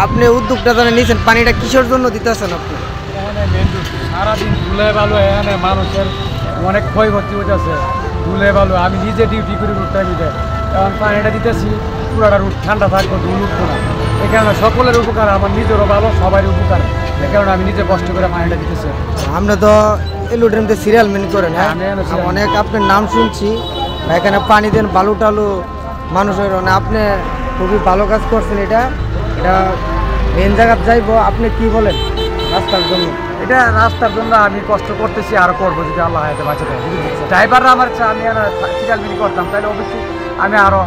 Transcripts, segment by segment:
আপনি উদ্যোগটা জানে নিয়েছেন, পানিটা কিসের জন্য দিতেছেন আপনি? সারাদিন ধুলে বালু, এখানে মানুষের অনেক ক্ষয়ক্ষতি হইতেছে। ধুলে বালু আমি নিজে ডিউটি করি রুট টাইমিতে, এখন পানিটা দিতেছি পুরাটা রুট ঠান্ডা থাকবো, ধুল উঠবো না। এই কারণে সকলের উপকার, আমার নিজেরও ভালো, সবারই উপকার। এই কারণে আমি নিজে কষ্ট করে পানিটা দিতেছি। আপনি তো এলুড্রিমতে সিরিয়াল মেন করেন, হ্যাঁ? অনেক আপনার নাম শুনছি, এখানে পানি দেন বালু টালু মানুষের, আপনি খুবই ভালো কাজ করছেন। এটা মেন জায়গায় যাইবো, আপনি কি বলেন রাস্তার জন্য? এটা রাস্তার জন্য আমি কষ্ট করতেছি, আরও করবো যদি আল্লাহ হায়াতে বাঁচে দেয়। ড্রাইভাররা আমার আমি সিরিয়ালমিনি করতাম, তাহলে অবশ্যই আমি আরও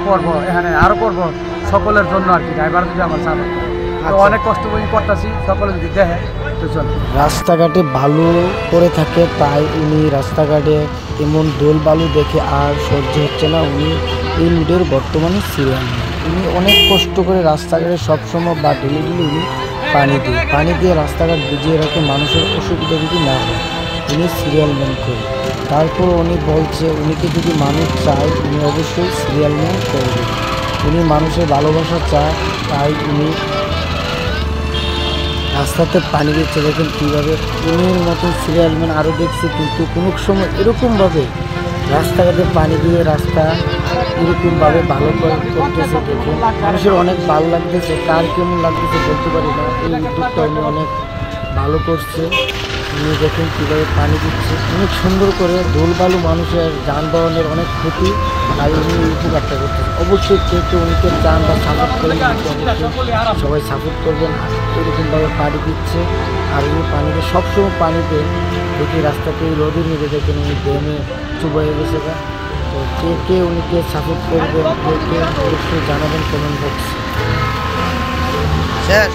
করবো, এখানে আরও করবো সকলের জন্য আর কি। ড্রাইভার যদি আমার চাবে তো অনেক কষ্ট করে করতেছি, সকলে যদি দেখে তো চলে। রাস্তাঘাটে বালু পড়ে থাকে, তাই উনি রাস্তাঘাটে এমন দোল বালু দেখে আর সহ্য হচ্ছে না। উনি এই লুডের বর্তমানে সিরিয়াল, উনি অনেক কষ্ট করে রাস্তাঘাটে সবসময় বা ডেলি উনি পানি দিয়ে রাস্তাঘাট বুঝিয়ে রাখে, মানুষের অসুবিধা যদি না হয়। উনি সিরিয়াল ম্যান করে, তারপর উনি বলছে উনিকে যদি মানুষ চায় উনি অবশ্যই সিরিয়াল ম্যান করবে। উনি মানুষের ভালোবাসা চায়, তাই উনি রাস্তাতে পানি দিচ্ছে। দেখেন কীভাবে উনির মতন সিরিয়াল ম্যান আরও দেখছে, কিন্তু কোনো সময় এরকমভাবে রাস্তাঘাটে পানি দিয়ে রাস্তা এরকমভাবে ভালো করতেছে দেখে মানুষের অনেক ভালো লাগতেছে। কার কেমন লাগতেছে বলতে পারি না। এই উদ্যোগটা উনি অনেক ভালো করছে। উনি দেখেন কীভাবে পানি দিচ্ছে অনেক সুন্দর করে, দোল বালু মানুষের যানবাহনের অনেক ক্ষতি, তাই উনি এই উপকারটা করতেছে। অবশ্যই কেউ উনিকে চান বা সাপোর্ট করেন, সবাই সাপোর্ট করবেন। এরকমভাবে পানি দিচ্ছে, আর উনি পানিতে সবসময় পানিতে দেখি রাস্তাতে রোদে নিয়ে দেখেন উনি ড্যামে চুপ হয়ে গেছে। তো কে উনিকে সাপোর্ট করবেন, কে অবশ্যই জানাবেন কমেন্ট বক্সে। শেষ।